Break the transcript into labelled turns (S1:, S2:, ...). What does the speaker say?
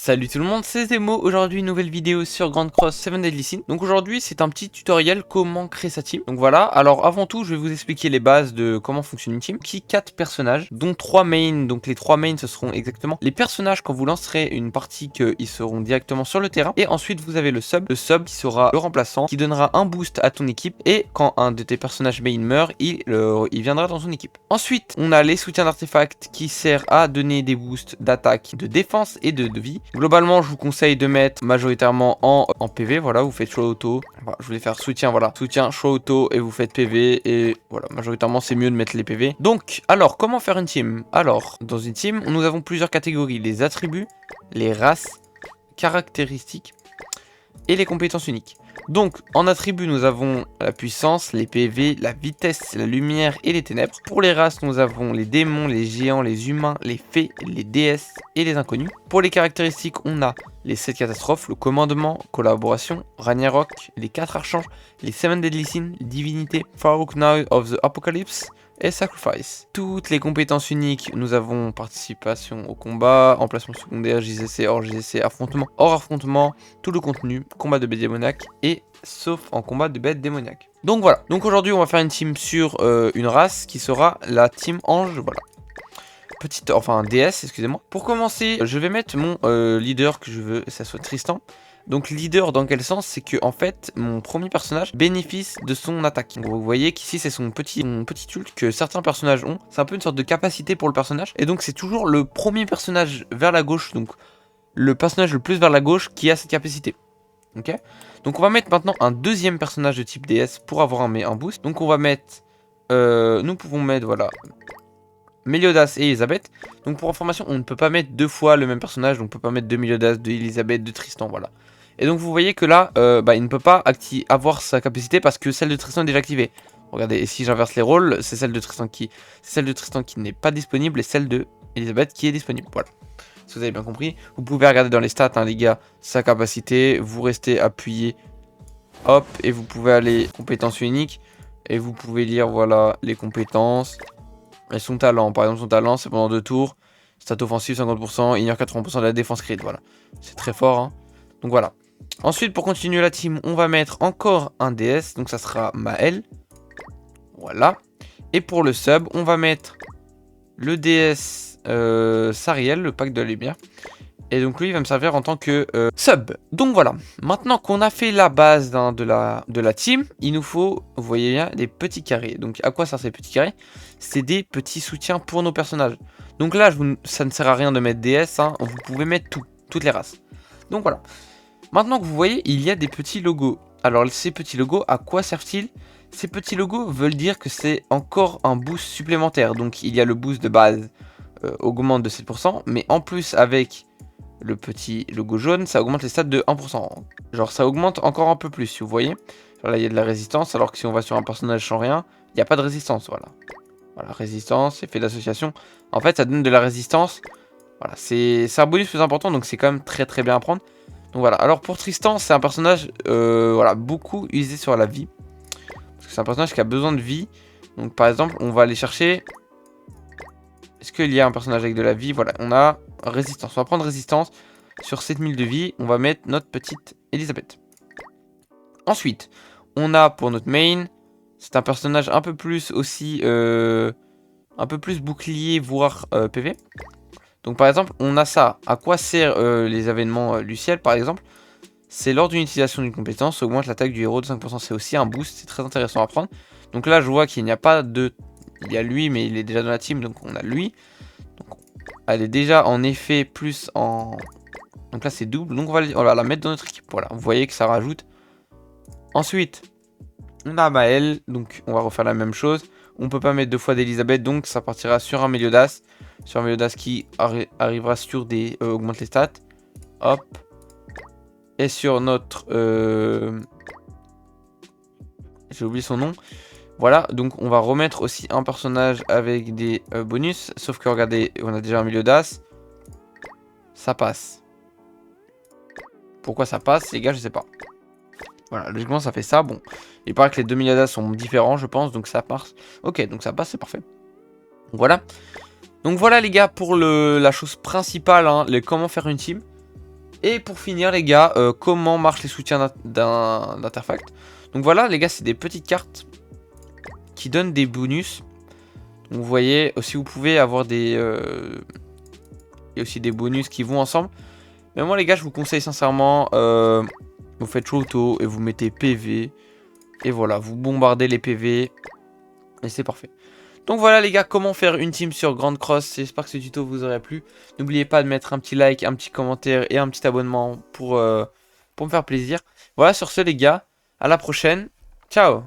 S1: Salut tout le monde, c'est Zemo. Aujourd'hui, nouvelle vidéo sur Grand Cross 7 Deadly Sins. Donc aujourd'hui, c'est un petit tutoriel comment créer sa team. Donc voilà, alors avant tout, je vais vous expliquer les bases de comment fonctionne une team. Qui 4 personnages, dont 3 mains. Donc les 3 mains, ce seront exactement les personnages quand vous lancerez une partie qu'ils seront directement sur le terrain. Et ensuite, vous avez le sub qui sera le remplaçant, qui donnera un boost à ton équipe. Et quand un de tes personnages main meurt, il viendra dans son équipe. Ensuite, on a les soutiens d'artefacts qui servent à donner des boosts d'attaque, de défense et de vie. Globalement, je vous conseille de mettre majoritairement en PV, voilà, vous faites choix auto. Voilà, je voulais faire soutien, voilà, soutien, choix auto et vous faites PV et voilà, majoritairement c'est mieux de mettre les PV. Donc, alors, comment faire une team? Alors, dans une team, nous avons plusieurs catégories, les attributs, les races, caractéristiques et les compétences uniques. Donc, en attributs, nous avons la puissance, les PV, la vitesse, la lumière et les ténèbres. Pour les races, nous avons les démons, les géants, les humains, les fées, les déesses et les inconnus. Pour les caractéristiques, on a les 7 catastrophes, le commandement, collaboration, Ragnarok, les 4 archanges, les 7 Deadly Sins, divinité, Farouk Now of the Apocalypse et Sacrifice. Toutes les compétences uniques, nous avons participation au combat, emplacement secondaire, JCC, hors JCC, affrontement, hors affrontement, tout le contenu, combat de bêtes démoniaques et sauf en combat de bêtes démoniaques. Donc voilà, donc aujourd'hui on va faire une team sur une race qui sera la team ange, voilà. Enfin DS, excusez-moi. Pour commencer, je vais mettre mon leader que je veux, ça soit Tristan. Donc leader dans quel sens? C'est que en fait mon premier personnage bénéficie de son attaque. Donc, vous voyez qu'ici c'est son petit ult que certains personnages ont. C'est un peu une sorte de capacité pour le personnage. Et donc c'est toujours le premier personnage vers la gauche, donc le personnage le plus vers la gauche qui a cette capacité. Ok. Donc on va mettre maintenant un deuxième personnage de type DS pour avoir un boost. Donc on va mettre, nous pouvons mettre voilà, Meliodas et Elisabeth. Donc pour information, on ne peut pas mettre deux fois le même personnage. Donc on peut pas mettre de Meliodas, de Elisabeth, de Tristan, voilà. Et donc vous voyez que là, il ne peut pas avoir sa capacité parce que celle de Tristan est déjà activée. Regardez, et si j'inverse les rôles, c'est celle de Tristan qui n'est pas disponible et celle de Elisabeth qui est disponible. Voilà. Si vous avez bien compris, vous pouvez regarder dans les stats, hein, les gars, sa capacité. Vous restez appuyé, hop, et vous pouvez aller compétences uniques et vous pouvez lire voilà les compétences. Et son talent, par exemple son talent c'est pendant 2 tours, stat offensive 50%, ignore 80% de la défense crit, voilà. C'est très fort, hein. Donc voilà. Ensuite pour continuer la team, on va mettre encore un DS, donc ça sera Maël. Voilà. Et pour le sub, on va mettre le DS Sariel, le pack de la lumière. Et donc lui il va me servir en tant que sub. Donc voilà, maintenant qu'on a fait la base de la team, il nous faut, vous voyez bien, des petits carrés. Donc à quoi servent ces petits carrés? C'est des petits soutiens pour nos personnages. Donc là, ça ne sert à rien de mettre DS, hein, vous pouvez mettre toutes les races. Donc voilà. Maintenant que vous voyez, il y a des petits logos. Alors ces petits logos, à quoi servent-ils? Ces petits logos veulent dire que c'est encore un boost supplémentaire. Donc il y a le boost de base, augmente de 7%, mais en plus avec le petit logo jaune, ça augmente les stats de 1%. Genre ça augmente encore un peu plus, si vous voyez. Genre là il y a de la résistance, alors que si on va sur un personnage sans rien, il n'y a pas de résistance, voilà. Voilà, résistance, effet d'association. En fait ça donne de la résistance. Voilà, c'est un bonus plus important, donc c'est quand même très très bien à prendre. Donc voilà, alors pour Tristan, c'est un personnage voilà, beaucoup usé sur la vie. Parce que c'est un personnage qui a besoin de vie. Donc par exemple, on va aller chercher... Est-ce qu'il y a un personnage avec de la vie? Voilà, on a résistance. On va prendre résistance. Sur 7000 de vie, on va mettre notre petite Elisabeth. Ensuite, on a pour notre main, c'est un personnage un peu plus aussi... un peu plus bouclier, voire PV. Donc par exemple, on a ça. À quoi sert les événements Luciel, par exemple? C'est lors d'une utilisation d'une compétence, augmente l'attaque du héros de 5%. C'est aussi un boost, c'est très intéressant à prendre. Donc là, je vois qu'il n'y a pas de... Il y a lui, mais il est déjà dans la team, donc on a lui. Donc, elle est déjà en effet plus en... Donc là, c'est double, donc on va la mettre dans notre équipe. Voilà, vous voyez que ça rajoute. Ensuite, on a Maël, donc on va refaire la même chose. On peut pas mettre deux fois d'Elisabeth, donc ça partira sur un Meliodas. Sur un Meliodas qui arrivera sur des... augmente les stats. Hop. Et sur notre... j'ai oublié son nom. Voilà, donc on va remettre aussi un personnage avec des bonus. Sauf que regardez, on a déjà un Meliodas. Ça passe. Pourquoi ça passe, les gars, je sais pas. Voilà, logiquement ça fait ça. Bon, il paraît que les deux Meliodas sont différents, je pense, donc ça passe. Ok, donc ça passe, c'est parfait. Donc voilà. Donc voilà les gars pour la chose principale, hein, comment faire une team. Et pour finir les gars, comment marchent les soutiens d'Interfact. Donc voilà les gars, c'est des petites cartes qui donnent des bonus. Donc vous voyez, aussi vous pouvez avoir des... il y a aussi des bonus qui vont ensemble. Mais moi les gars, je vous conseille sincèrement, vous faites Shoto et vous mettez PV. Et voilà, vous bombardez les PV. Et c'est parfait. Donc voilà les gars, comment faire une team sur Grand Cross. J'espère que ce tuto vous aurait plu. N'oubliez pas de mettre un petit like, un petit commentaire et un petit abonnement pour me faire plaisir. Voilà, sur ce les gars, à la prochaine. Ciao.